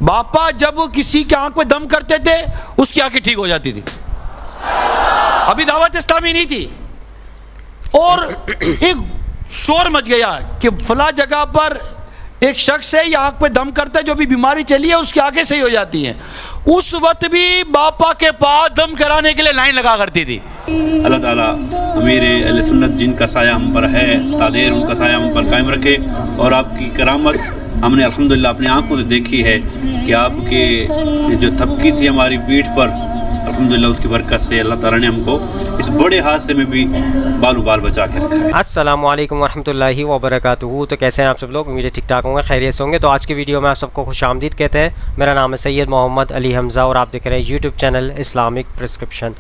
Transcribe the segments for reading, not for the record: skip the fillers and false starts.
باپا جب کسی کی آنکھ پہ دم کرتے تھے اس کی آنکھیں ٹھیک ہو جاتی تھی. ابھی دعوت اسلامی نہیں تھی, اور ایک شور مچ گیا کہ فلاں جگہ پر ایک شخص ہے یہ آنکھ پہ دم کرتا ہے, جو بھی بیماری چلی ہے اس کی آنکھیں صحیح ہو جاتی ہیں. اس وقت بھی باپا کے پاس دم کرانے کے لیے لائن لگا کرتی تھی. اللہ تعالیٰ امیر اہل سنت جن کا سایہ ہم پر ہے تادیر ان کا سایہ ہم پر قائم رکھے, اور آپ کی کرامت ہم نے الحمدللہ اپنی آنکھوں سے دیکھی ہے کہ آپ کے جو تھپکی تھی ہماری پیٹھ پر, الحمدللہ اس کی برکت سے اللہ تعالیٰ نے ہم کو اس بڑے حادثے میں بھی بالو بال بچا کے رکھا ہے. السلام علیکم ورحمۃ اللہ وبرکاتہ. تو کیسے ہیں آپ سب لوگ؟ امید ٹھیک ٹھاک ہوں گے, خیریت سے ہوں گے. تو آج کی ویڈیو میں آپ سب کو خوش آمدید کہتے ہیں. میرا نام ہے سید محمد علی حمزہ اور آپ دیکھ رہے ہیں یوٹیوب چینل اسلامک پرسکرپشن.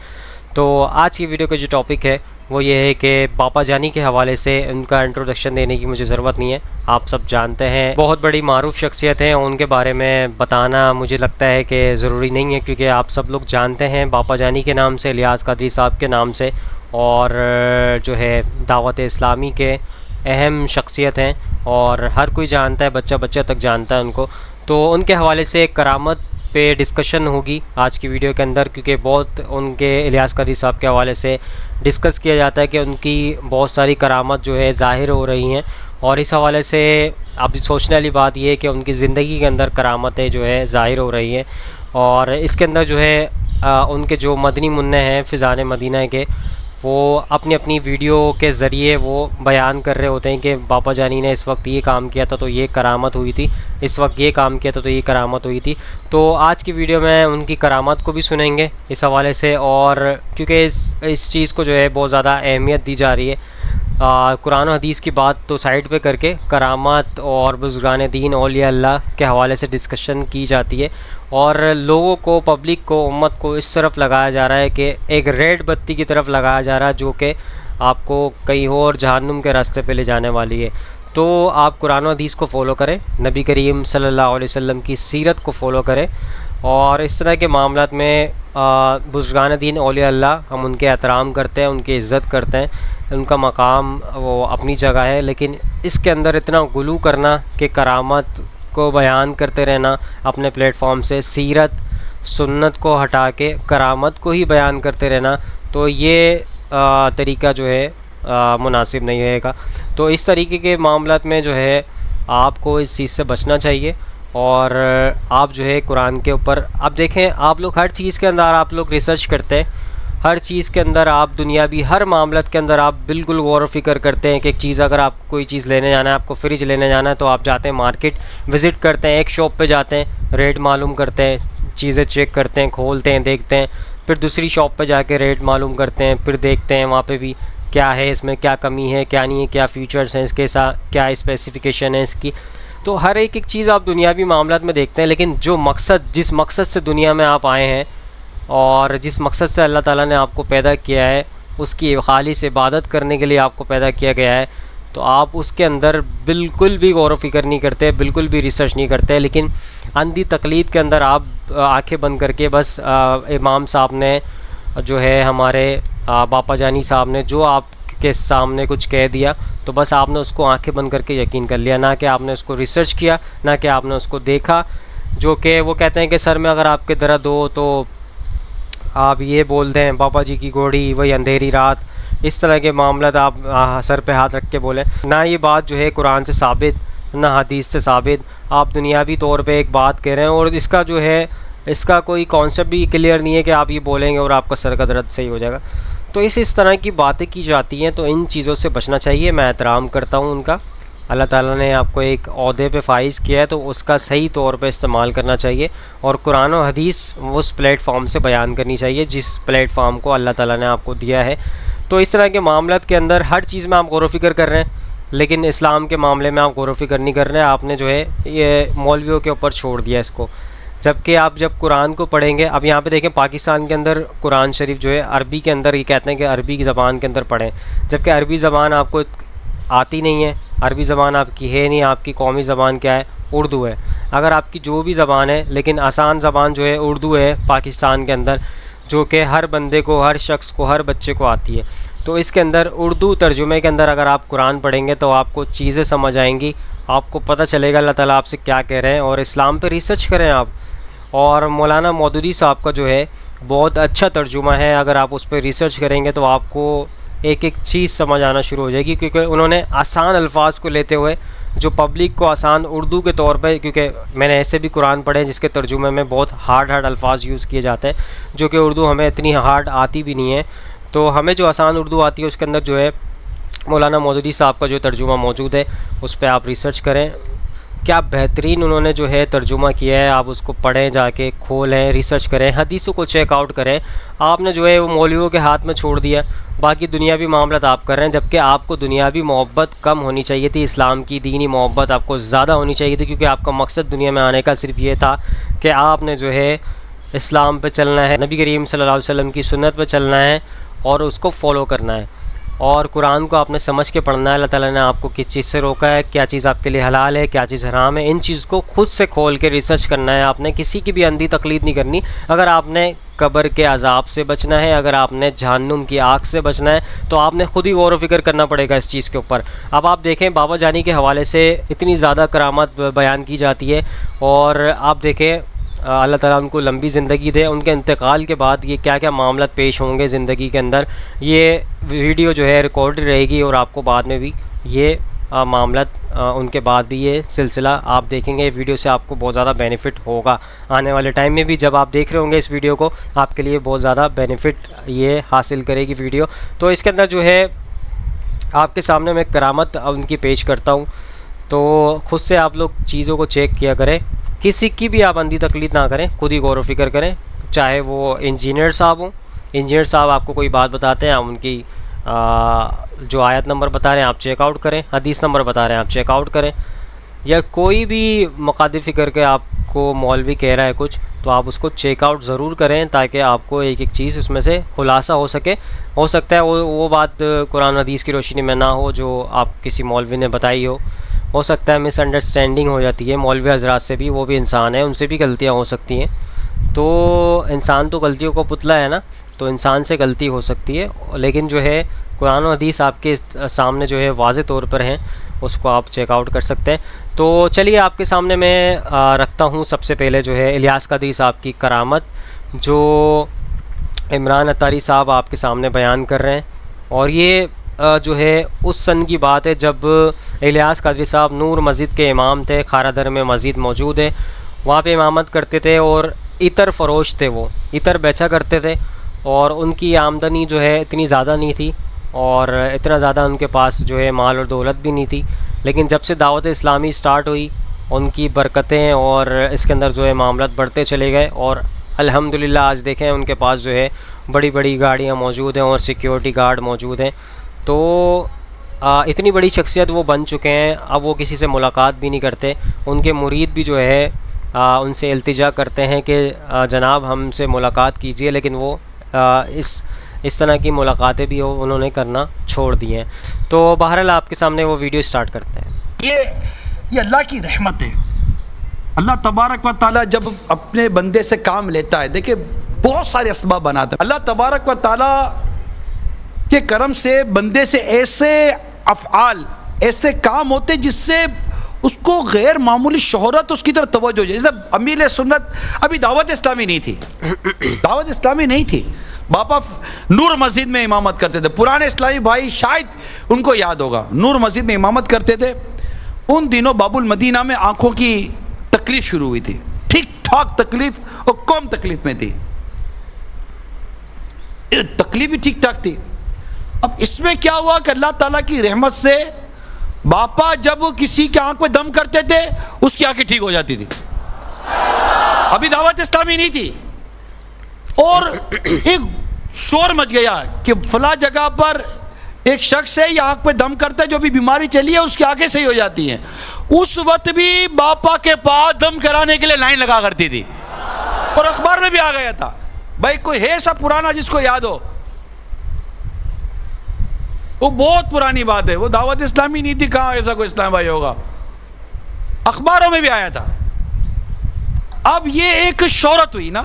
تو آج کی ویڈیو کا جو ٹاپک ہے وہ یہ ہے کہ باپا جانی کے حوالے سے ان کا انٹروڈکشن دینے کی مجھے ضرورت نہیں ہے. آپ سب جانتے ہیں, بہت بڑی معروف شخصیت ہیں, ان کے بارے میں بتانا مجھے لگتا ہے کہ ضروری نہیں ہے, کیونکہ آپ سب لوگ جانتے ہیں باپا جانی کے نام سے, الیاس قادری صاحب کے نام سے, اور جو ہے دعوت اسلامی کے اہم شخصیت ہیں, اور ہر کوئی جانتا ہے, بچہ بچہ تک جانتا ہے ان کو. تو ان کے حوالے سے ایک کرامت پہ ڈسکشن ہوگی آج کی ویڈیو کے اندر, کیونکہ بہت ان کے الیاس قادری صاحب کے حوالے سے ڈسکس کیا جاتا ہے کہ ان کی بہت ساری کرامت جو ہے ظاہر ہو رہی ہیں, اور اس حوالے سے اب سوچنے والی بات یہ ہے کہ ان کی زندگی کے اندر کرامتیں جو ہے ظاہر ہو رہی ہیں. اور اس کے اندر جو ہے ان کے جو مدنی منع ہیں فیضان مدینہ کے, وہ اپنی اپنی ویڈیو کے ذریعے وہ بیان کر رہے ہوتے ہیں کہ باپا جانی نے اس وقت یہ کام کیا تھا تو یہ کرامت ہوئی تھی, اس وقت یہ کام کیا تھا تو یہ کرامت ہوئی تھی. تو آج کی ویڈیو میں ان کی کرامت کو بھی سنیں گے اس حوالے سے, اور کیونکہ اس چیز کو جو ہے بہت زیادہ اہمیت دی جا رہی ہے. قرآن و حدیث کی بات تو سائڈ پہ کر کے کرامت اور بزرگان دین اولیاء اللہ کے حوالے سے ڈسکشن کی جاتی ہے, اور لوگوں کو, پبلک کو, امت کو اس طرف لگایا جا رہا ہے کہ ایک ریڈ بتی کی طرف لگایا جا رہا ہے جو کہ آپ کو کہیں اور جہنم کے راستے پہ لے جانے والی ہے. تو آپ قرآن و حدیث کو فالو کریں, نبی کریم صلی اللہ علیہ وسلم کی سیرت کو فالو کریں, اور اس طرح کے معاملات میں بزرگان دین اولیاء اللہ ہم ان کے احترام کرتے ہیں, ان کی عزت کرتے ہیں, ان کا مقام وہ اپنی جگہ ہے. لیکن اس کے اندر اتنا غلو کرنا کہ کرامت کو بیان کرتے رہنا اپنے پلیٹ فارم سے, سیرت سنت کو ہٹا کے کرامت کو ہی بیان کرتے رہنا, تو یہ طریقہ جو ہے مناسب نہیں رہے گا. تو اس طریقے کے معاملات میں جو ہے آپ کو اس چیز سے بچنا چاہیے, اور آپ جو ہے قرآن کے اوپر, اب دیکھیں آپ لوگ ہر چیز کے اندر آپ لوگ ریسرچ کرتے ہیں, ہر چیز کے اندر آپ دنیاوی ہر معاملات کے اندر آپ بالکل غور و فکر کرتے ہیں کہ ایک چیز اگر آپ کوئی چیز لینے جانا ہے, آپ کو فریج لینے جانا ہے, تو آپ جاتے ہیں مارکیٹ وزٹ کرتے ہیں, ایک شاپ پہ جاتے ہیں, ریٹ معلوم کرتے ہیں, چیزیں چیک کرتے ہیں, کھولتے ہیں, دیکھتے ہیں, پھر دوسری شاپ پہ جا کے ریٹ معلوم کرتے ہیں, پھر دیکھتے ہیں وہاں پہ بھی کیا ہے, اس میں کیا کمی ہے, کیا نہیں ہے, کیا فیچرز ہیں اس کے ساتھ, کیا اسپیسیفکیشن ہے اس کی. تو ہر ایک چیز آپ دنیاوی معاملات میں دیکھتے ہیں, لیکن جو مقصد, جس مقصد سے دنیا میں آپ آئے ہیں اور جس مقصد سے اللہ تعالیٰ نے آپ کو پیدا کیا ہے, اس کی خالص عبادت کرنے کے لیے آپ کو پیدا کیا گیا ہے, تو آپ اس کے اندر بالکل بھی غور و فکر نہیں کرتے, بالکل بھی ریسرچ نہیں کرتے, لیکن اندھی تقلید کے اندر آپ آنکھیں بند کر کے بس امام صاحب نے جو ہے ہمارے باپا جانی صاحب نے جو آپ کے سامنے کچھ کہہ دیا تو بس آپ نے اس کو آنکھیں بند کر کے یقین کر لیا, نہ کہ آپ نے اس کو ریسرچ کیا, نہ کہ آپ نے اس کو دیکھا. جو کہ وہ کہتے ہیں کہ سر میں اگر آپ کے درد ہو تو آپ یہ بول دیں بابا جی کی گھوڑی وہی اندھیری رات, اس طرح کے معاملات آپ سر پہ ہاتھ رکھ کے بولیں. نہ یہ بات جو ہے قرآن سے ثابت, نہ حدیث سے ثابت, آپ دنیاوی طور پہ ایک بات کہہ رہے ہیں, اور اس کا جو ہے اس کا کوئی کانسیپٹ بھی کلیئر نہیں ہے کہ آپ یہ بولیں گے اور آپ کا سر کا درد صحیح ہو جائے گا. تو اس طرح کی باتیں کی جاتی ہیں, تو ان چیزوں سے بچنا چاہیے. میں احترام کرتا ہوں ان کا, اللہ تعالیٰ نے آپ کو ایک عہدے پہ فائز کیا ہے تو اس کا صحیح طور پہ استعمال کرنا چاہیے, اور قرآن و حدیث اس پلیٹ فارم سے بیان کرنی چاہیے جس پلیٹ فارم کو اللہ تعالیٰ نے آپ کو دیا ہے. تو اس طرح کے معاملات کے اندر ہر چیز میں آپ غور و فکر کر رہے ہیں, لیکن اسلام کے معاملے میں آپ غور و فکر نہیں کر رہے ہیں. آپ نے جو ہے یہ مولویوں کے اوپر چھوڑ دیا اس کو, جبکہ آپ جب قرآن کو پڑھیں گے, اب یہاں پہ دیکھیں پاکستان کے اندر قرآن شریف جو ہے عربی کے اندر, یہ کہتے ہیں کہ عربی کی زبان کے اندر پڑھیں, جبکہ عربی زبان آپ کو آتی نہیں ہے, عربی زبان آپ کی ہے نہیں. آپ کی قومی زبان کیا ہے؟ اردو ہے. اگر آپ کی جو بھی زبان ہے, لیکن آسان زبان جو ہے اردو ہے پاکستان کے اندر, جو کہ ہر بندے کو, ہر شخص کو, ہر بچے کو آتی ہے. تو اس کے اندر اردو ترجمے کے اندر اگر آپ قرآن پڑھیں گے تو آپ کو چیزیں سمجھ آئیں گی, آپ کو پتہ چلے گا اللہ تعالیٰ آپ سے کیا کہہ رہے ہیں، اور اسلام پہ ریسرچ کریں آپ. اور مولانا مودودی صاحب کا جو ہے بہت اچھا ترجمہ ہے، اگر آپ اس پہ ریسرچ کریں گے تو آپ کو ایک ایک چیز سمجھ آنا شروع ہو جائے گی، کیونکہ انہوں نے آسان الفاظ کو لیتے ہوئے جو پبلک کو آسان اردو کے طور پہ، کیونکہ میں نے ایسے بھی قرآن پڑھے جس کے ترجمے میں بہت ہارڈ الفاظ یوز کیے جاتے ہیں، جو کہ اردو ہمیں اتنی ہارڈ آتی بھی نہیں ہے. تو ہمیں جو آسان اردو آتی ہے اس کے اندر جو ہے مولانا مودودی صاحب کا جو ترجمہ موجود ہے، اس پہ آپ ریسرچ کریں. کیا بہترین انہوں نے جو ہے ترجمہ کیا ہے، آپ اس کو پڑھیں، جا کے کھولیں، ریسرچ کریں، حدیثوں کو چیک آؤٹ کریں. آپ نے جو ہے وہ مولویوں کے ہاتھ میں چھوڑ دیا، باقی دنیاوی معاملات آپ کر رہے ہیں، جبکہ آپ کو دنیاوی محبت کم ہونی چاہیے تھی، اسلام کی دینی محبت آپ کو زیادہ ہونی چاہیے تھی، کیونکہ آپ کا مقصد دنیا میں آنے کا صرف یہ تھا کہ آپ نے جو ہے اسلام پہ چلنا ہے، نبی کریم صلی اللہ علیہ وسلم کی سنت پہ چلنا ہے اور اس کو فالو کرنا ہے، اور قرآن کو آپ نے سمجھ کے پڑھنا ہے. اللہ تعالیٰ نے آپ کو کس چیز سے روکا ہے، کیا چیز آپ کے لیے حلال ہے، کیا چیز حرام ہے، ان چیز کو خود سے کھول کے ریسرچ کرنا ہے. آپ نے کسی کی بھی اندھی تقلید نہیں کرنی. اگر آپ نے قبر کے عذاب سے بچنا ہے، اگر آپ نے جہنم کی آگ سے بچنا ہے، تو آپ نے خود ہی غور و فکر کرنا پڑے گا اس چیز کے اوپر. اب آپ دیکھیں بابا جانی کے حوالے سے اتنی زیادہ کرامت بیان کی جاتی ہے، اور آپ دیکھیں اللہ تعالیٰ ان کو لمبی زندگی دے، ان کے انتقال کے بعد یہ کیا کیا معاملات پیش ہوں گے زندگی کے اندر. یہ ویڈیو جو ہے ریکارڈ رہے گی، اور آپ کو بعد میں بھی یہ معاملات ان کے بعد بھی یہ سلسلہ آپ دیکھیں گے. ویڈیو سے آپ کو بہت زیادہ بینیفٹ ہوگا آنے والے ٹائم میں بھی. جب آپ دیکھ رہے ہوں گے اس ویڈیو کو، آپ کے لیے بہت زیادہ بینیفٹ یہ حاصل کرے گی ویڈیو. تو اس کے اندر جو ہے آپ کے سامنے میں کرامت ان کی پیش کرتا ہوں، تو خود سے آپ لوگ چیزوں کو چیک کیا کریں، کسی کی بھی آپ اندھی تقلید نہ کریں، خود ہی غور و فکر کریں. چاہے وہ انجینئر صاحب ہوں، انجینئر صاحب آپ کو کوئی بات بتاتے ہیں، آپ ان کی جو آیت نمبر بتا رہے ہیں آپ چیک آؤٹ کریں، حدیث نمبر بتا رہے ہیں آپ چیک آؤٹ کریں. یا کوئی بھی مقادف فکر کے آپ کو مولوی کہہ رہا ہے کچھ، تو آپ اس کو چیک آؤٹ ضرور کریں، تاکہ آپ کو ایک ایک چیز اس میں سے خلاصہ ہو سکے. ہو سکتا ہے وہ بات قرآن حدیث کی روشنی میں نہ ہو جو آپ کسی مولوی نے بتائی ہو سکتا ہے مس انڈرسٹینڈنگ ہو جاتی ہے مولوی حضرات سے بھی، وہ بھی انسان ہیں، ان سے بھی غلطیاں ہو سکتی ہیں. تو انسان تو غلطیوں کو پتلا ہے نا، تو انسان سے غلطی ہو سکتی ہے، لیکن جو ہے قرآن و حدیث آپ کے سامنے جو ہے واضح طور پر ہیں، اس کو آپ چیک آؤٹ کر سکتے ہیں. تو چلیے آپ کے سامنے میں رکھتا ہوں سب سے پہلے جو ہے الیاس قادری صاحب کی کرامت، جو عمران اتاری صاحب آپ کے سامنے بیان کر رہے ہیں. اور یہ جو ہے اس سن کی بات ہے جب الیاس قادری صاحب نور مسجد کے امام تھے، کھارا در میں مسجد موجود ہے، وہاں پہ امامت کرتے تھے، اور عطر فروش تھے، وہ عطر بیچا کرتے تھے. اور ان کی آمدنی جو ہے اتنی زیادہ نہیں تھی، اور اتنا زیادہ ان کے پاس جو ہے مال اور دولت بھی نہیں تھی. لیکن جب سے دعوت اسلامی سٹارٹ ہوئی، ان کی برکتیں اور اس کے اندر جو ہے معاملات بڑھتے چلے گئے، اور الحمدللہ آج دیکھیں ان کے پاس جو ہے بڑی بڑی گاڑیاں موجود ہیں اور سیکیورٹی گارڈ موجود ہیں. تو اتنی بڑی شخصیت وہ بن چکے ہیں، اب وہ کسی سے ملاقات بھی نہیں کرتے. ان کے مرید بھی جو ہے ان سے التجا کرتے ہیں کہ جناب ہم سے ملاقات کیجئے، لیکن وہ اس طرح کی ملاقاتیں بھی انہوں نے کرنا چھوڑ دی ہیں. تو بہرحال آپ کے سامنے وہ ویڈیو سٹارٹ کرتے ہیں. یہ اللہ کی رحمت ہے. اللہ تبارک و تعالیٰ جب اپنے بندے سے کام لیتا ہے، دیکھیں بہت سارے اسباب بناتا ہے. اللہ تبارک و تعالیٰ کے کرم سے بندے سے ایسے افعال، ایسے کام ہوتے جس سے اس کو غیر معمولی شہرت اس کی طرف توجہ ہو جائے. جیسے امیر سنت ابھی دعوت اسلامی نہیں تھی، دعوت اسلامی نہیں تھی، باپا نور مسجد میں امامت کرتے تھے. پرانے اسلامی بھائی شاید ان کو یاد ہوگا، نور مسجد میں امامت کرتے تھے. ان دنوں باب المدینہ میں آنکھوں کی تکلیف شروع ہوئی تھی، ٹھیک ٹھاک تکلیف، اور قوم تکلیف میں تھی، تکلیف بھی ٹھیک ٹھاک تھی. اب اس میں کیا ہوا کہ اللہ تعالیٰ کی رحمت سے باپا جب کسی کی آنکھ میں دم کرتے تھے اس کی آنکھیں ٹھیک ہو جاتی تھی. ابھی دعوت اسلامی نہیں تھی، اور ایک شور مچ گیا کہ فلاں جگہ پر ایک شخص ہے یہ آنکھ پہ دم کرتا ہے، جو بھی بیماری چلی ہے اس کی آنکھیں صحیح ہو جاتی ہیں. اس وقت بھی باپا کے پاس دم کرانے کے لیے لائن لگا کرتی تھی، اور اخبار میں بھی آ گیا تھا. بھائی کوئی ہے سا پرانا جس کو یاد ہو؟ وہ بہت پرانی بات ہے، وہ دعوت اسلامی نہیں تھی، کہاں ایسا کوئی اسلام بھائی ہوگا، اخباروں میں بھی آیا تھا. اب یہ ایک شہرت ہوئی نا،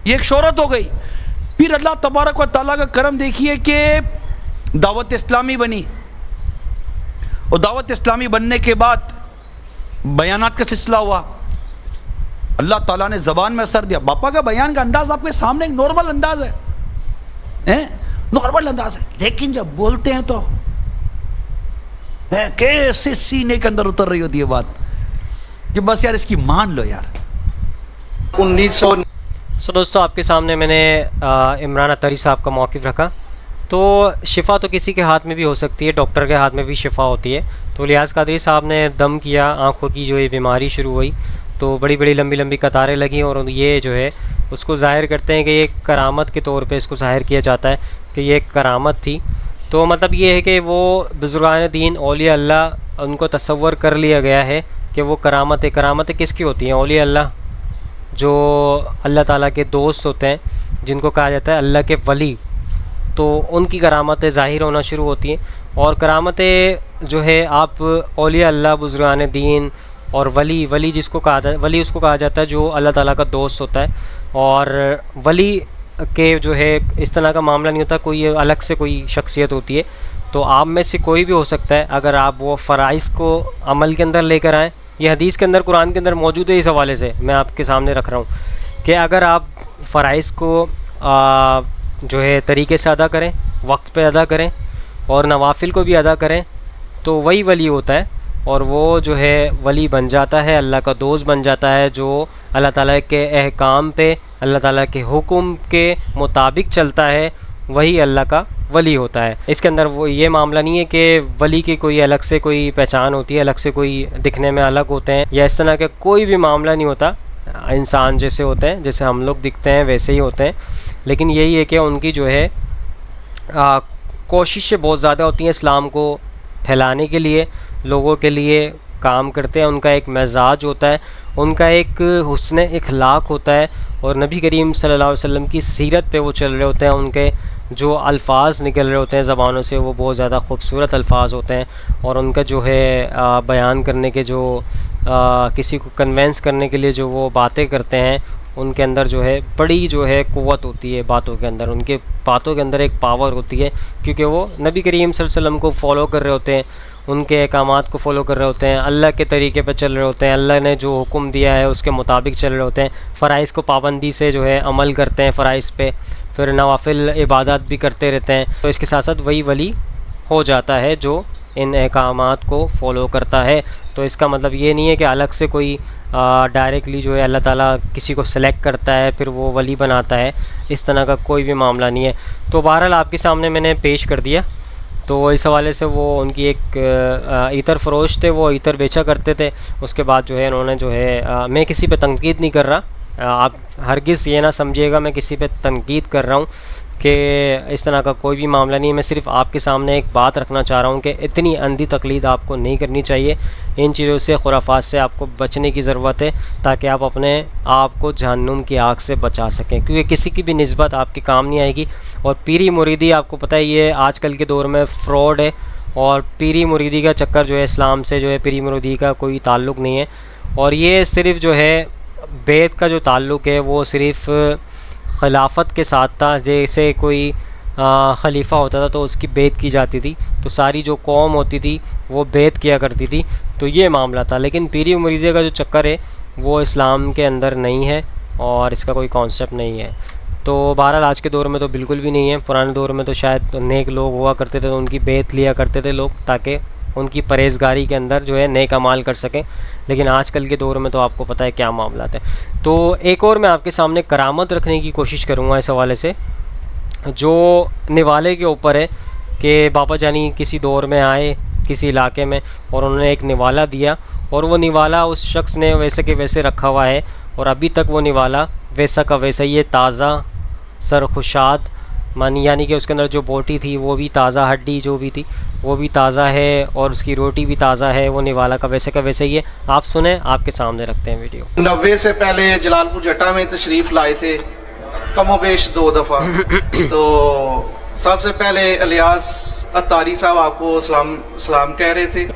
یہ ایک شہرت ہو گئی. پھر اللہ تبارک و تعالیٰ کا کرم دیکھیے کہ دعوت اسلامی بنی، اور دعوت اسلامی بننے کے بعد بیانات کا سلسلہ ہوا، اللہ تعالیٰ نے زبان میں اثر دیا. باپا کا بیان کا انداز آپ کے سامنے ایک نارمل انداز ہے، نارمل انداز ہے، لیکن جب بولتے ہیں تو کیسے سینے کے اندر اتر رہی ہوتی ہے بات کہ بس یار اس کی مان لو یار. 1900 دوستوں آپ کے سامنے میں نے عمران اتاری صاحب کا موقف رکھا. تو شفا تو کسی کے ہاتھ میں بھی ہو سکتی ہے، ڈاکٹر کے ہاتھ میں بھی شفا ہوتی ہے. تو الیاس قادری صاحب نے دم کیا، آنکھوں کی جو یہ بیماری شروع ہوئی تو بڑی بڑی لمبی لمبی قطاریں لگیں، اور یہ جو ہے اس کو ظاہر کرتے ہیں کہ یہ ایک کرامت کے طور پہ اس کو ظاہر کیا جاتا ہے کہ یہ ایک کرامت تھی. تو مطلب یہ ہے کہ وہ بزرگان دین اولیاء اللہ ان کو تصور کر لیا گیا ہے کہ وہ کرامتیں کس کی ہوتی ہیں؟ اولیاء اللہ جو اللہ تعالیٰ کے دوست ہوتے ہیں، جن کو کہا جاتا ہے اللہ کے ولی، تو ان کی کرامتیں ظاہر ہونا شروع ہوتی ہیں. اور کرامتیں جو ہے آپ اولیاء اللہ، بزرگان دین اور ولی جس کو کہا جاتا ہے، ولی اس کو کہا جاتا ہے جو اللہ تعالیٰ کا دوست ہوتا ہے. اور ولی کے جو ہے اس طرح کا معاملہ نہیں ہوتا، کوئی الگ سے کوئی شخصیت ہوتی ہے. تو آپ میں سے کوئی بھی ہو سکتا ہے اگر آپ وہ فرائض کو عمل کے اندر لے کر آئیں. یہ حدیث کے اندر، قرآن کے اندر موجود ہے. اس حوالے سے میں آپ کے سامنے رکھ رہا ہوں کہ اگر آپ فرائض کو جو ہے طریقے سے ادا کریں، وقت پہ ادا کریں، اور نوافل کو بھی ادا کریں، تو وہی ولی ہوتا ہے. اور وہ جو ہے ولی بن جاتا ہے، اللہ کا دوست بن جاتا ہے، جو اللہ تعالیٰ کے احکام پہ، اللہ تعالیٰ کے حکم کے مطابق چلتا ہے، وہی اللہ کا ولی ہوتا ہے. اس کے اندر وہ یہ معاملہ نہیں ہے کہ ولی کی کوئی الگ سے کوئی پہچان ہوتی ہے، الگ سے کوئی دکھنے میں الگ ہوتے ہیں، یا اس طرح کا کوئی بھی معاملہ نہیں ہوتا. انسان جیسے ہوتے ہیں، جیسے ہم لوگ دکھتے ہیں ویسے ہی ہوتے ہیں. لیکن یہی ہے کہ ان کی جو ہے کوششیں بہت زیادہ ہوتی ہیں اسلام کو پھیلانے کے لیے، لوگوں کے لیے کام کرتے ہیں. ان کا ایک مزاج ہوتا ہے، ان کا ایک حسن اخلاق ہوتا ہے، اور نبی کریم صلی اللہ علیہ وسلم کی سیرت پہ وہ چل رہے ہوتے ہیں. ان کے جو الفاظ نکل رہے ہوتے ہیں زبانوں سے وہ بہت زیادہ خوبصورت الفاظ ہوتے ہیں. اور ان کا جو ہے بیان کرنے کے جو کسی کو کنوینس کرنے کے لیے جو وہ باتیں کرتے ہیں، ان کے اندر جو ہے بڑی جو ہے قوت ہوتی ہے باتوں کے اندر. ان کے باتوں کے اندر ایک پاور ہوتی ہے، کیونکہ وہ نبی کریم صلی اللہ علیہ وسلم کو فالو کر رہے ہوتے ہیں، ان کے احکامات کو فالو کر رہے ہوتے ہیں، اللہ کے طریقے پہ چل رہے ہوتے ہیں، اللہ نے جو حکم دیا ہے اس کے مطابق چل رہے ہوتے ہیں. فرائض کو پابندی سے جو ہے عمل کرتے ہیں، فرائض پہ، پھر نوافل عبادات بھی کرتے رہتے ہیں. تو اس کے ساتھ ساتھ وہی ولی ہو جاتا ہے جو ان احکامات کو فالو کرتا ہے. تو اس کا مطلب یہ نہیں ہے کہ الگ سے کوئی ڈائریکٹلی جو ہے اللہ تعالیٰ کسی کو سلیکٹ کرتا ہے پھر وہ ولی بناتا ہے، اس طرح کا کوئی بھی معاملہ نہیں ہے. تو بہرحال آپ کے سامنے میں نے پیش کر دیا. تو اس حوالے سے وہ ان کی ایک عطر فروش تھے، وہ عطر بیچا کرتے تھے. اس کے بعد جو ہے انہوں نے جو ہے میں کسی پہ تنقید نہیں کر رہا، آپ ہرگز یہ نہ سمجھیے گا میں کسی پہ تنقید کر رہا ہوں کہ اس طرح کا کوئی بھی معاملہ نہیں ہے. میں صرف آپ کے سامنے ایک بات رکھنا چاہ رہا ہوں کہ اتنی اندھی تقلید آپ کو نہیں کرنی چاہیے. ان چیزوں سے، خرافات سے آپ کو بچنے کی ضرورت ہے تاکہ آپ اپنے آپ کو جہنم کی آگ سے بچا سکیں، کیونکہ کسی کی بھی نسبت آپ کے کام نہیں آئے گی. اور پیری مریدی آپ کو پتہ ہے یہ آج کل کے دور میں فراڈ ہے، اور پیری مریدی کا چکر جو ہے اسلام سے جو ہے پیری مریدی کا کوئی تعلق نہیں ہے. اور یہ صرف جو ہے بیت کا جو تعلق ہے وہ صرف خلافت کے ساتھ تھا. جیسے کوئی خلیفہ ہوتا تھا تو اس کی بیعت کی جاتی تھی، تو ساری جو قوم ہوتی تھی وہ بیعت کیا کرتی تھی، تو یہ معاملہ تھا. لیکن پیری مریدی کا جو چکر ہے وہ اسلام کے اندر نہیں ہے، اور اس کا کوئی کانسیپٹ نہیں ہے. تو بہرحال آج کے دور میں تو بالکل بھی نہیں ہے. پرانے دور میں تو شاید نیک لوگ ہوا کرتے تھے تو ان کی بیعت لیا کرتے تھے لوگ، تاکہ ان کی پرہیزگاری کے اندر جو ہے نیک اعمال کر سکیں. لیکن آج کل کے دور میں تو آپ کو پتہ ہے کیا معاملات ہیں. تو ایک اور میں آپ کے سامنے کرامت رکھنے کی کوشش کروں گا اس حوالے سے، جو نوالے کے اوپر ہے کہ بابا جانی کسی دور میں آئے کسی علاقے میں اور انہوں نے ایک نوالا دیا، اور وہ نوالا اس شخص نے ویسے کے ویسے رکھا ہوا ہے، اور ابھی تک وہ نوالا ویسا کا ویسا ہی ہے، تازہ سرخوشاد یعنی کہ اس کے اندر جو بوٹی تھی وہ بھی تازہ، ہڈی جو بھی تھی وہ بھی تازہ ہے، اور اس کی روٹی بھی تازہ ہے. وہ نوالا کا ویسے ہی ہے. آپ سنیں، آپ کے سامنے رکھتے ہیں ویڈیو. 90 سے پہلے جلال پور جٹا میں تشریف لائے تھے کم و بیش 2 دفعہ. تو سب سے پہلے الیاس اتاری صاحب آپ کو سلام کہہ رہے تھے.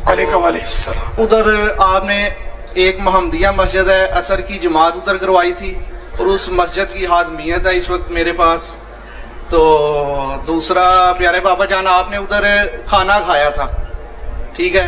علیکم السلام. ادھر آپ نے ایک محمدیہ مسجد ہے، عصر کی جماعت ادھر کروائی تھی، اور اس مسجد کی حاکمیت ہے اس وقت میرے پاس. تو دوسرا پیارے بابا جان آپ نے ادھر کھانا کھایا تھا، ٹھیک ہے.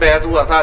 بیعت ہوا تھا,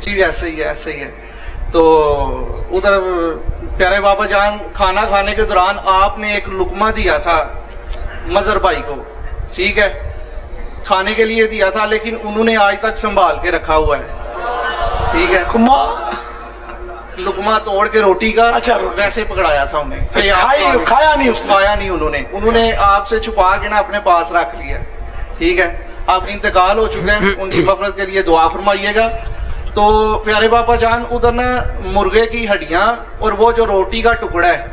جی ایسے ہی ہے, ایسے ہی ہے. تو ادھر پیارے بابا جان کھانا کھانے کے دوران آپ نے ایک لقمہ دیا تھا مظہر بھائی کو, ٹھیک ہے, کھانے کے لیے دیا تھا, لیکن انہوں نے آج تک سنبھال کے رکھا ہوا ہے, ٹھیک ہے. لقمہ توڑ کے روٹی کا اچھا, ویسے پکڑایا تھا انہیں, کھایا نہیں اس نے. کھایا نہیں انہوں نے آپ سے چھپا کے نا اپنے پاس رکھ لیا, ٹھیک ہے. آپ انتقال ہو چکے ہیں, ان کی مغفرت کے لیے دعا فرمائیے گا. تو پیارے بابا جان ادھر نا مرغے کی ہڈیاں اور وہ جو روٹی کا ٹکڑا ہے,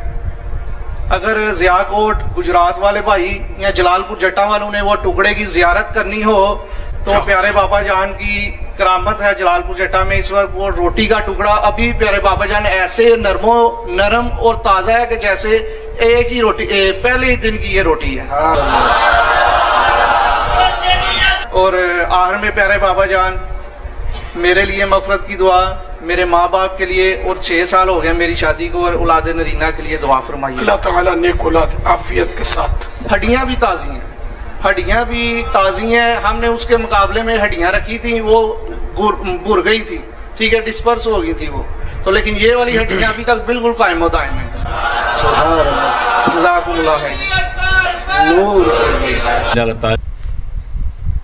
اگر ضیاء کوٹ گجرات والے بھائی یا جلال پور جٹا والوں نے وہ ٹکڑے کی زیارت کرنی ہو تو پیارے بابا جان کی کرامت ہے جلال پور جٹا میں اس وقت وہ روٹی کا ٹکڑا ابھی پیارے بابا جان ایسے نرم اور تازہ ہے کہ جیسے ایک ہی روٹی پہلے ہی دن کی یہ روٹی ہے. اور آخر میں پیارے بابا جان میرے لیے مغفرت کی دعا, میرے ماں باپ کے لیے, اور 6 سال ہو گئے میری شادی کو, اور اولاد نرینہ کے لیے دعا فرمائیے. اللہ تعالیٰ نیک اولاد عافیت کے ساتھ. ہڈیاں بھی تازی ہیں, ہڈیاں بھی تازی ہیں. ہم نے اس کے مقابلے میں ہڈیاں رکھی تھیں, وہ بھر گئی تھی, ٹھیک ہے, ڈسپرس ہو گئی تھی وہ, تو لیکن یہ والی ہڈیاں ابھی تک بالکل قائم و دائم ہیں. سبحان اللہ, جزاکم اللہ خیر. نور.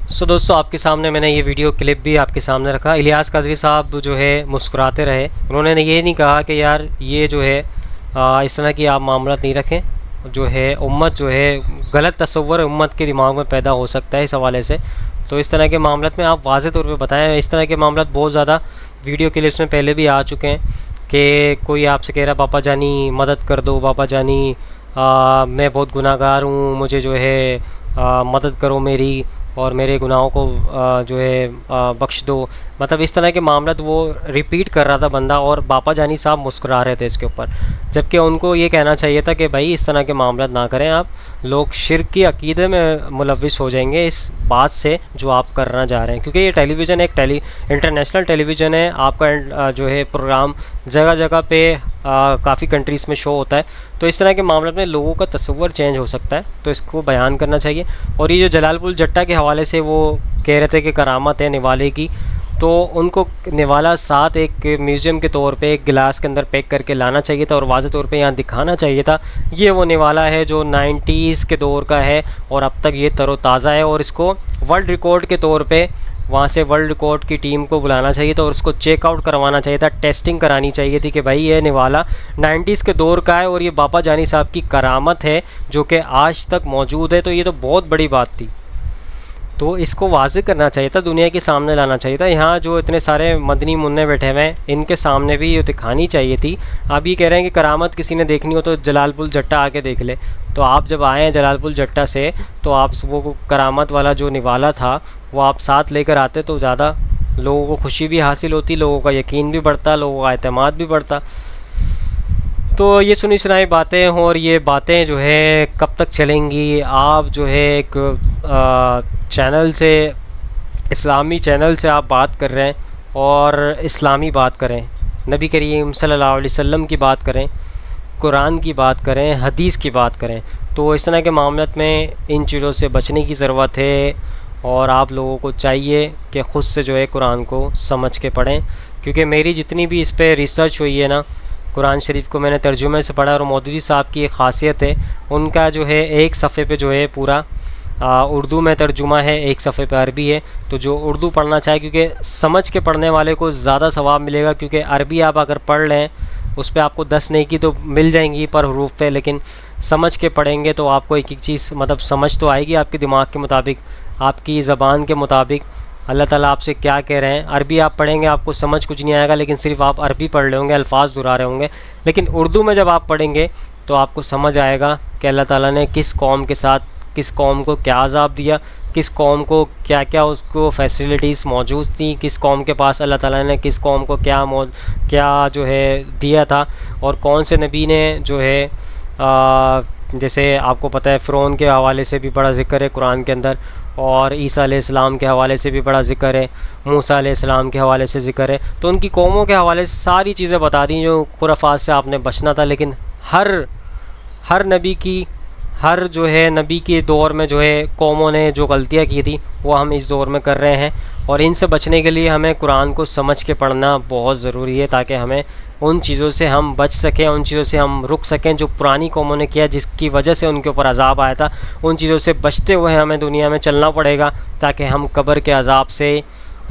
سو دوستو آپ کے سامنے میں نے یہ ویڈیو کلپ بھی آپ کے سامنے رکھا. الیاس قادری صاحب جو ہے مسکراتے رہے, انہوں نے یہ نہیں کہا کہ یار یہ جو ہے اس طرح کی آپ معاملات نہیں رکھیں, جو ہے امت جو ہے غلط تصور امت کے دماغ میں پیدا ہو سکتا ہے اس حوالے سے. تو اس طرح کے معاملات میں آپ واضح طور پہ بتائیں. اس طرح کے معاملات بہت زیادہ ویڈیو کلپس میں پہلے بھی آ چکے ہیں کہ کوئی آپ سے کہہ رہا بابا جانی مدد کر دو, بابا جانی میں بہت گناہ گار ہوں, مجھے جو ہے مدد کرو میری اور میرے گناہوں کو جو ہے بخش دو. مطلب اس طرح کے معاملات وہ ریپیٹ کر رہا تھا بندہ, اور باپا جانی صاحب مسکرا رہے تھے اس کے اوپر, جبکہ ان کو یہ کہنا چاہیے تھا کہ بھائی اس طرح کے معاملات نہ کریں آپ, لوگ شرک کی عقیدے میں ملوث ہو جائیں گے اس بات سے جو آپ کرنا جا رہے ہیں. کیونکہ یہ ٹیلی ویژن ایک انٹرنیشنل ٹیلی ویژن ہے, آپ کا جو ہے پروگرام جگہ جگہ پہ کافی کنٹریز میں شو ہوتا ہے, تو اس طرح کے معاملات میں لوگوں کا تصور چینج ہو سکتا ہے, تو اس کو بیان کرنا چاہیے. اور یہ جو جلال پور جٹا کے حوالے سے وہ کہہ رہے تھے کہ کرامت ہے نوالے کی, تو ان کو نوالا ساتھ ایک میوزیم کے طور پہ ایک گلاس کے اندر پیک کر کے لانا چاہیے تھا, اور واضح طور پہ یہاں دکھانا چاہیے تھا یہ وہ نوالا ہے جو 90s کے دور کا ہے اور اب تک یہ تر و تازہ ہے, اور اس کو ورلڈ ریکارڈ کے طور پہ وہاں سے ورلڈ ریکارڈ کی ٹیم کو بلانا چاہیے تھا, اور اس کو چیک آؤٹ کروانا چاہیے تھا, ٹیسٹنگ کرانی چاہیے تھی کہ بھائی یہ نوالا 90s کے دور کا ہے اور یہ باپا جانی صاحب کی کرامت ہے جو کہ آج تک موجود ہے. تو یہ تو بہت بڑی بات تھی, تو اس کو واضح کرنا چاہیے تھا, دنیا کے سامنے لانا چاہیے تھا. یہاں جو اتنے سارے مدنی منع بیٹھے ہوئے ہیں ان کے سامنے بھی یہ دکھانی چاہیے تھی. آپ یہ کہہ رہے ہیں کہ کرامت کسی نے دیکھنی ہو تو جلال پور جٹا آ کے دیکھ لے, تو آپ جب آئے ہیں جلال پور جٹا سے تو آپ وہ کرامت والا جو نوالا تھا وہ آپ ساتھ لے کر آتے تو زیادہ لوگوں کو خوشی بھی حاصل ہوتی, لوگوں کا یقین بھی بڑھتا, لوگوں کا اعتماد بھی بڑھتا. تو یہ سنی سنائی باتیں ہوں, اور یہ باتیں جو ہے کب تک چلیں گی. آپ جو ہے ایک چینل سے, اسلامی چینل سے آپ بات کر رہے ہیں اور اسلامی بات کریں, نبی کریم صلی اللہ علیہ وسلم کی بات کریں, قرآن کی بات کریں, حدیث کی بات کریں. تو اس طرح کے معاملات میں ان چیزوں سے بچنے کی ضرورت ہے, اور آپ لوگوں کو چاہیے کہ خود سے جو ہے قرآن کو سمجھ کے پڑھیں. کیونکہ میری جتنی بھی اس پہ ریسرچ ہوئی ہے نا, قرآن شریف کو میں نے ترجمے سے پڑھا, اور مودودی صاحب کی ایک خاصیت ہے, ان کا جو ہے ایک صفحے پہ جو ہے پورا اردو میں ترجمہ ہے, ایک صفحے پہ عربی ہے. تو جو اردو پڑھنا چاہے, کیونکہ سمجھ کے پڑھنے والے کو زیادہ ثواب ملے گا, کیونکہ عربی آپ اگر پڑھ لیں اس پہ آپ کو 10 نیکی تو مل جائیں گی پر حروف پہ, لیکن سمجھ کے پڑھیں گے تو آپ کو ایک ایک چیز مطلب سمجھ تو آئے گی آپ کے دماغ کے مطابق, آپ کی زبان کے مطابق اللہ تعالیٰ آپ سے کیا کہہ رہے ہیں. عربی آپ پڑھیں گے آپ کو سمجھ کچھ نہیں آئے گا, لیکن صرف آپ عربی پڑھ رہے ہوں گے, الفاظ دہرا رہے ہوں گے. لیکن اردو میں جب آپ پڑھیں گے تو آپ کو سمجھ آئے گا کہ اللہ تعالیٰ نے کس قوم کے ساتھ, کس قوم کو کیا عذاب دیا, کس قوم کو کیا کیا اس کو فیسلٹیز موجود تھیں, کس قوم کے پاس اللہ تعالیٰ نے کس قوم کو کیا جو ہے دیا تھا, اور کون سے نبی نے جو ہے جیسے آپ کو پتہ ہے فرعون کے حوالے سے بھی بڑا ذکر ہے قرآن کے اندر, اور عیسیٰ علیہ السلام کے حوالے سے بھی بڑا ذکر ہے, موسیٰ علیہ السلام کے حوالے سے ذکر ہے. تو ان کی قوموں کے حوالے سے ساری چیزیں بتا دیں جو خرافات سے آپ نے بچنا تھا. لیکن ہر نبی کی ہر جو ہے نبی کے دور میں جو ہے قوموں نے جو غلطیاں کی تھی وہ ہم اس دور میں کر رہے ہیں، اور ان سے بچنے کے لیے ہمیں قرآن کو سمجھ کے پڑھنا بہت ضروری ہے، تاکہ ہمیں ان چیزوں سے ہم بچ سکیں، ان چیزوں سے ہم رک سکیں جو پرانی قوموں نے کیا، جس کی وجہ سے ان کے اوپر عذاب آیا تھا۔ ان چیزوں سے بچتے ہوئے ہمیں دنیا میں چلنا پڑے گا تاکہ ہم قبر کے عذاب سے،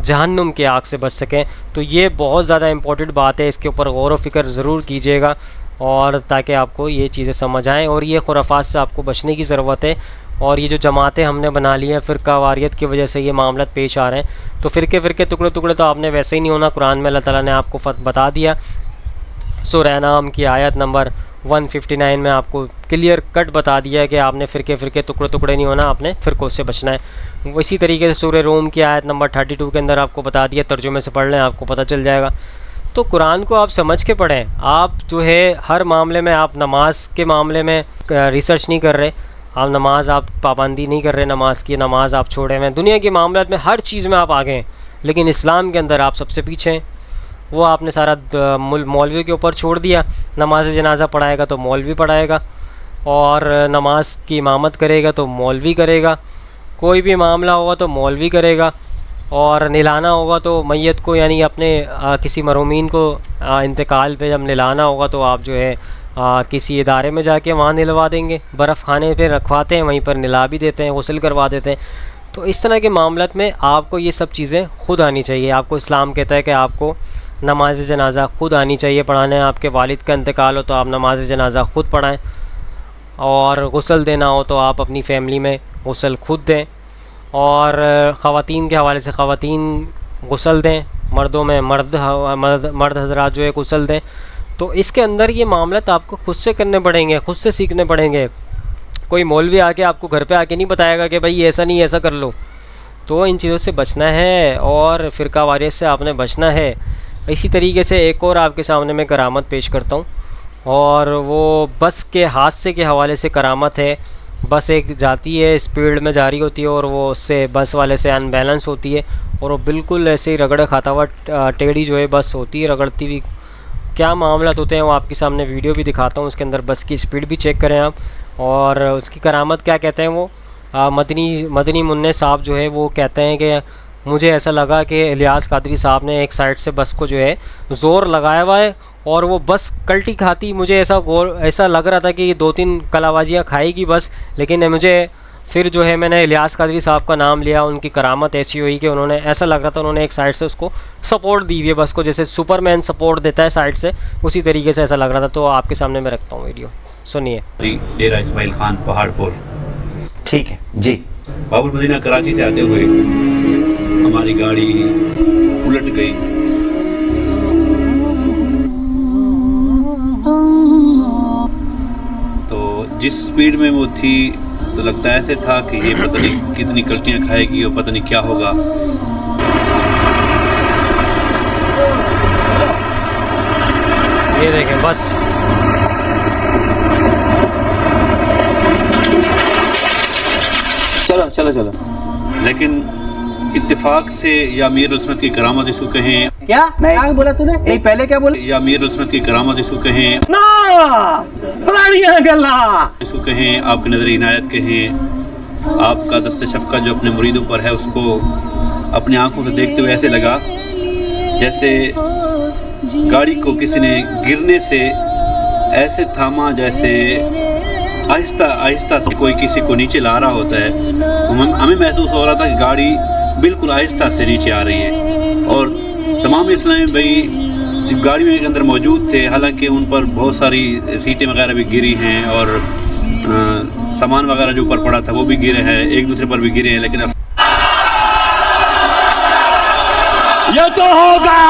جہنم کے آگ سے بچ سکیں۔ تو یہ بہت زیادہ امپورٹنٹ بات ہے، اس کے اوپر غور و فکر ضرور کیجیے گا، اور تاکہ آپ کو یہ چیزیں سمجھ آئیں، اور یہ خرافات سے آپ کو بچنے کی ضرورت ہے۔ اور یہ جو جماعتیں ہم نے بنا لی ہیں، فرقہ واریت کی وجہ سے یہ معاملات پیش آ رہے ہیں، تو فرقے ٹکڑے تو آپ نے ویسے ہی نہیں ہونا۔ قرآن میں اللہ تعالیٰ نے آپ کو بتا دیا، سورہ انعام کی آیت نمبر 159 میں آپ کو کلیئر کٹ بتا دیا ہے کہ آپ نے فرقے ٹکڑے نہیں ہونا، آپ نے فرقوں سے بچنا ہے۔ اسی طریقے سے سورہ روم کی آیت نمبر 32 کے اندر آپ کو بتا دیا، ترجمے سے پڑھ لیں آپ کو پتہ چل جائے گا۔ تو قرآن کو آپ سمجھ کے پڑھیں، آپ جو ہے ہر معاملے میں، آپ نماز کے معاملے میں ریسرچ نہیں کر رہے، آپ نماز آپ پابندی نہیں کر رہے نماز کی، نماز آپ چھوڑے ہوئے ہیں، دنیا کے معاملات میں ہر چیز میں آپ آگے ہیں، لیکن اسلام کے اندر آپ سب سے پیچھے ہیں۔ وہ آپ نے سارا مولوی کے اوپر چھوڑ دیا، نماز جنازہ پڑھائے گا تو مولوی پڑھائے گا، اور نماز کی امامت کرے گا تو مولوی کرے گا، کوئی بھی معاملہ ہوگا تو مولوی کرے گا، اور نلانا ہوگا تو میت کو، یعنی اپنے کسی مرحومین کو انتقال پہ جب نلانا ہوگا تو آپ جو ہے کسی ادارے میں جا کے وہاں نلوا دیں گے، برف خانے پہ رکھواتے ہیں، وہیں پر نلا بھی دیتے ہیں، غسل کروا دیتے ہیں۔ تو اس طرح کے معاملات میں آپ کو یہ سب چیزیں خود آنی چاہیے۔ آپ کو اسلام کہتا ہے کہ آپ کو نماز جنازہ خود آنی چاہیے پڑھانے۔ آپ کے والد کا انتقال ہو تو آپ نماز جنازہ خود پڑھائیں، اور غسل دینا ہو تو آپ اپنی فیملی میں غسل خود دیں، اور خواتین کے حوالے سے خواتین غسل دیں، مردوں میں مرد حضرات جو ہے غسل دیں۔ تو اس کے اندر یہ معاملات آپ کو خود سے کرنے پڑیں گے، خود سے سیکھنے پڑیں گے۔ کوئی مولوی آ کے آپ کو گھر پہ آ کے نہیں بتائے گا کہ بھائی ایسا نہیں ایسا کر لو۔ تو ان چیزوں سے بچنا ہے، اور فرقہ واریت سے آپ نے بچنا ہے۔ اسی طریقے سے ایک اور آپ کے سامنے میں کرامت پیش کرتا ہوں، اور وہ بس کے حادثے کے حوالے سے کرامت ہے۔ بس ایک جاتی ہے، اسپیڈ میں جاری ہوتی ہے، اور وہ اس سے بس والے سے ان بیلنس ہوتی ہے، اور وہ بالکل ایسے ہی رگڑ کھاتا ہوا ٹیڑھی جو ہے بس ہوتی ہے، رگڑتی ہوئی۔ کیا معاملات ہوتے ہیں وہ آپ کے سامنے ویڈیو بھی دکھاتا ہوں، اس کے اندر بس کی اسپیڈ بھی چیک کریں آپ، اور اس کی کرامت کیا کہتے ہیں وہ مدنی منع صاحب جو ہے وہ کہتے ہیں کہ مجھے ایسا لگا کہ الیاس قادری صاحب نے ایک سائڈ سے بس کو جو ہے زور لگایا ہوا ہے، اور وہ بس کلٹی کھاتی، مجھے ایسا لگ رہا تھا کہ یہ 2-3 کلاوازیاں کھائے گی بس، لیکن مجھے پھر جو ہے میں نے الیاس قادری صاحب کا نام لیا، ان کی کرامت ایسی ہوئی کہ انہوں نے ایسا لگ رہا تھا انہوں نے ایک سائڈ سے اس کو سپورٹ دی ہوئی ہے بس کو، جیسے سپر مین سپورٹ دیتا ہے سائڈ سے، اسی طریقے سے ایسا لگ رہا تھا۔ تو آپ کے سامنے میں رکھتا ہوں ویڈیو، سنیے۔ ڈیرہ اسماعیل خان پہاڑ پور، ٹھیک ہے جی۔ باب المدینہ کراچی سے آتے ہوئے ہماری گاڑی الٹ گئی، تو جس سپیڈ میں وہ تھی تو لگتا ایسے تھا کہ یہ پتہ نہیں کتنی کلٹیاں کھائے گی اور پتہ نہیں کیا ہوگا۔ یہ دیکھیں بس چلو لیکن اتفاق سے یا امیر السنت کی کرامت اس کو کہیں، کیا میں بولا تو نے نہیں پہلے کیا بولا یا امیر السنت کی کرامت اس کو کہیں، اس کو کہیں، آپ کی نظر عنایت کہیں، آپ کا دست شفقت جو اپنے مریدوں پر ہے اس کو اپنے آنکھوں سے دیکھتے ہوئے ایسے لگا جیسے گاڑی کو کسی نے گرنے سے ایسے تھاما جیسے آہستہ آہستہ سے کوئی کسی کو نیچے لا رہا ہوتا ہے۔ ہمیں محسوس ہو رہا تھا کہ گاڑی بالکل آہستہ سے نیچے آ رہی ہے، اور تمام اسلامی بھائی گاڑی میں کے اندر موجود تھے، حالانکہ ان پر بہت ساری سیٹیں وغیرہ بھی گری ہیں، اور سامان وغیرہ جو اوپر پڑا تھا وہ بھی گرے ہیں، ایک دوسرے پر بھی گرے ہیں، لیکن یہ تو ہوگا،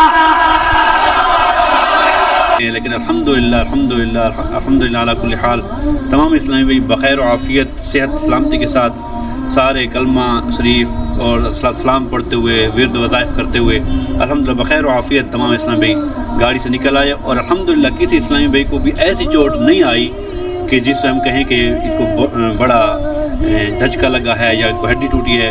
لیکن الحمدللہ علی کل حال تمام اسلامی بھائی بخیر و عافیت، صحت سلامتی کے ساتھ سارے کلمہ شریف اور سلام پڑھتے ہوئے، ورد وظائف کرتے ہوئے الحمدللہ بخیر و عافیت تمام اسلامی بھائی گاڑی سے نکل آئے، اور الحمدللہ کسی اسلامی بھائی کو بھی ایسی چوٹ نہیں آئی کہ جس سے ہم کہیں کہ اس کو بڑا دھچکا لگا ہے یا کوئی ہڈی ٹوٹی ہے۔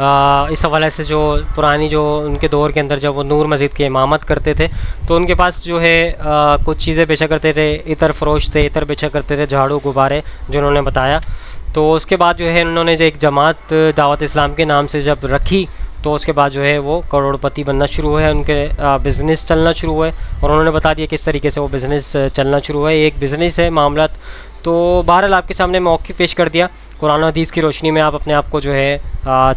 اس حوالے سے جو پرانی جو ان کے دور کے اندر جب وہ نور مسجد کی امامت کرتے تھے تو ان کے پاس جو ہے کچھ چیزیں بیچا کرتے تھے، عطر فروش تھے، عطر بیچا کرتے تھے، جھاڑو غبارے جو انہوں نے بتایا. تو اس کے بعد جو ہے انہوں نے جو ایک جماعت دعوت اسلام کے نام سے جب رکھی تو اس کے بعد جو ہے وہ کروڑ پتی بننا شروع ہوئے، ان کے بزنس چلنا شروع ہوئے، اور انہوں نے بتا دیا کس طریقے سے وہ بزنس چلنا شروع ہوئے. ایک بزنس ہے معاملات. تو بہرحال آپ کے سامنے موقع پیش کر دیا. قرآن و حدیث کی روشنی میں آپ اپنے آپ کو جو ہے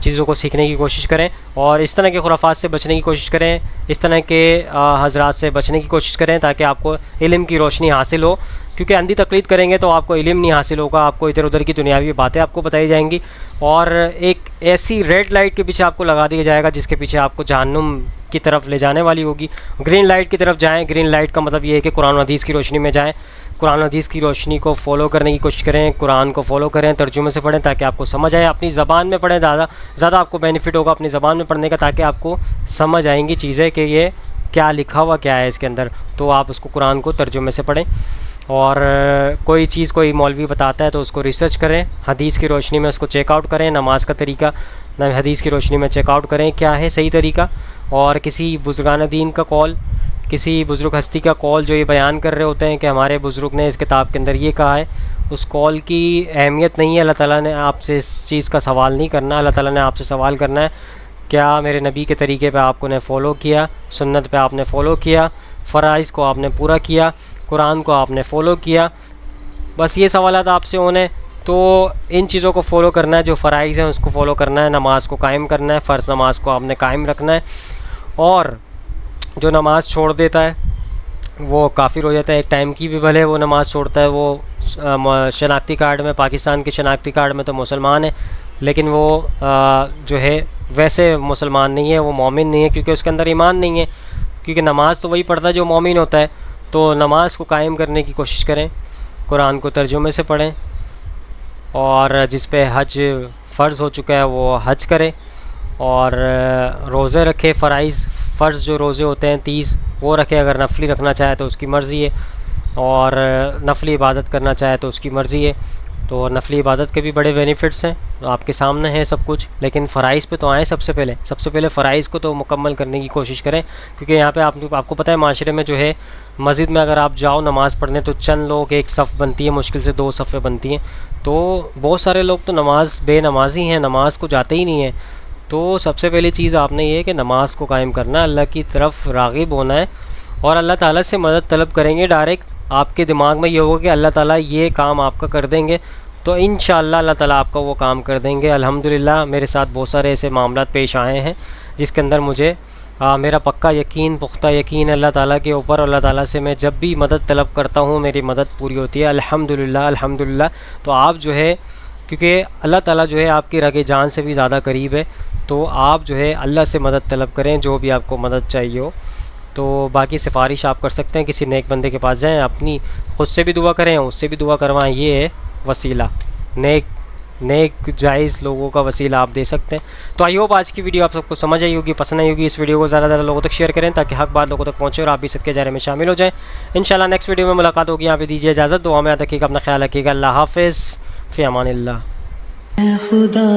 چیزوں کو سیکھنے کی کوشش کریں اور اس طرح کے خرافات سے بچنے کی کوشش کریں، اس طرح کے حضرات سے بچنے کی کوشش کریں تاکہ آپ کو علم کی روشنی حاصل ہو. کیونکہ اندھی تقلید کریں گے تو آپ کو علم نہیں حاصل ہوگا، آپ کو ادھر ادھر کی دنیاوی باتیں آپ کو بتائی جائیں گی اور ایک ایسی ریڈ لائٹ کے پیچھے آپ کو لگا دیا جائے گا جس کے پیچھے آپ کو جہنم کی طرف لے جانے والی ہوگی. گرین لائٹ کی طرف جائیں. گرین لائٹ کا مطلب یہ ہے کہ قرآن و حدیث کی روشنی میں جائیں، قرآن و حدیث کی روشنی کو فالو کرنے کی کوشش کریں، قرآن کو فالو کریں، ترجمے سے پڑھیں تاکہ آپ کو سمجھ آئے. اپنی زبان میں پڑھیں، زیادہ آپ کو بینیفٹ ہوگا اپنی زبان میں پڑھنے کا تاکہ آپ کو سمجھ آئیں گی چیزیں کہ یہ کیا لکھا ہوا کیا ہے اس کے اندر. تو آپ اس کو قرآن کو ترجمے سے پڑھیں اور کوئی چیز کوئی مولوی بتاتا ہے تو اس کو ریسرچ کریں، حدیث کی روشنی میں اس کو چیک آؤٹ کریں. نماز کا طریقہ حدیث کی روشنی میں چیک آؤٹ کریں کیا ہے صحیح طریقہ. اور کسی بزرگان دین کا قول، کسی بزرگ ہستی کا قول جو یہ بیان کر رہے ہوتے ہیں کہ ہمارے بزرگ نے اس کتاب کے اندر یہ کہا ہے، اس قول کی اہمیت نہیں ہے. اللہ تعالیٰ نے آپ سے اس چیز کا سوال نہیں کرنا. اللہ تعالیٰ نے آپ سے سوال کرنا ہے کیا میرے نبی کے طریقے پہ آپ کو نے فالو کیا، سنت پہ آپ نے فالو کیا، فرائض کو آپ نے پورا کیا، قرآن کو آپ نے فالو کیا. بس یہ سوالات آپ سے ہونے. تو ان چیزوں کو فالو کرنا ہے، جو فرائض ہیں اس کو فالو کرنا ہے، نماز کو قائم کرنا ہے، فرض نماز کو آپ نے قائم رکھنا ہے. اور جو نماز چھوڑ دیتا ہے وہ کافر ہو جاتا ہے. ایک ٹائم کی بھی بھلے وہ نماز چھوڑتا ہے، وہ شناختی کارڈ میں، پاکستان کے شناختی کارڈ میں تو مسلمان ہے لیکن وہ جو ہے ویسے مسلمان نہیں ہے، وہ مومن نہیں ہے کیونکہ اس کے اندر ایمان نہیں ہے. کیونکہ نماز تو وہی پڑھتا ہے جو مومن ہوتا ہے. تو نماز کو قائم کرنے کی کوشش کریں، قرآن کو ترجمے سے پڑھیں اور جس پہ حج فرض ہو چکا ہے وہ حج کرے اور روزے رکھے. فرض جو روزے ہوتے ہیں 30 وہ رکھے. اگر نفلی رکھنا چاہے تو اس کی مرضی ہے اور نفلی عبادت کرنا چاہے تو اس کی مرضی ہے. تو نفلی عبادت کے بھی بڑے بینیفٹس ہیں، تو آپ کے سامنے ہیں سب کچھ. لیکن فرائض پہ تو آئیں. سب سے پہلے فرائض کو تو مکمل کرنے کی کوشش کریں کیونکہ یہاں پہ آپ کو پتہ ہے معاشرے میں جو ہے مسجد میں اگر آپ جاؤ نماز پڑھنے تو چند لوگ ایک صف بنتی ہے، مشکل سے 2 صفیں بنتی ہیں. تو بہت سارے لوگ تو بے نمازی ہیں، نماز کو جاتے ہی نہیں ہیں. تو سب سے پہلی چیز آپ نے یہ ہے کہ نماز کو قائم کرنا ہے، اللہ کی طرف راغب ہونا ہے اور اللہ تعالیٰ سے مدد طلب کریں گے. ڈائریکٹ آپ کے دماغ میں یہ ہوگا کہ اللہ تعالیٰ یہ کام آپ کا کر دیں گے تو انشاءاللہ اللہ تعالیٰ آپ کا وہ کام کر دیں گے. الحمدللہ میرے ساتھ بہت سارے ایسے معاملات پیش آئے ہیں جس کے اندر مجھے میرا پختہ یقین اللہ تعالیٰ کے اوپر. اللہ تعالیٰ سے میں جب بھی مدد طلب کرتا ہوں میری مدد پوری ہوتی ہے الحمدللہ. تو آپ جو ہے کیونکہ اللہ تعالیٰ جو ہے آپ کی رگ جان سے بھی زیادہ قریب ہے تو آپ جو ہے اللہ سے مدد طلب کریں جو بھی آپ کو مدد چاہیے ہو. تو باقی سفارش آپ کر سکتے ہیں، کسی نیک بندے کے پاس جائیں، اپنی خود سے بھی دعا کریں، اس سے بھی دعا کروائیں. یہ ہے وسیلہ، نیک جائز لوگوں کا وسیلہ آپ دے سکتے ہیں. تو آئی ہوپ آج کی ویڈیو آپ سب کو سمجھ آئی ہوگی، پسند آئی ہوگی. اس ویڈیو کو زیادہ سے زیادہ لوگوں تک شیئر کریں تاکہ حق بات لوگوں تک پہنچے اور آپ بھی صدقے جارے میں شامل ہو جائیں. انشاءاللہ نیکسٹ ویڈیو میں ملاقات ہوگی. یہاں پہ دیجیے اجازت. دعا میں یاد رکھیے گا، اپنا خیال رکھیے گا. اللہ حافظ، فی امان اللہ. خدا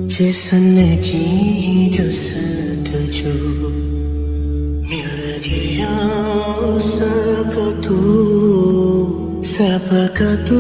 جسن کی جستجو مل گیا سب کا تو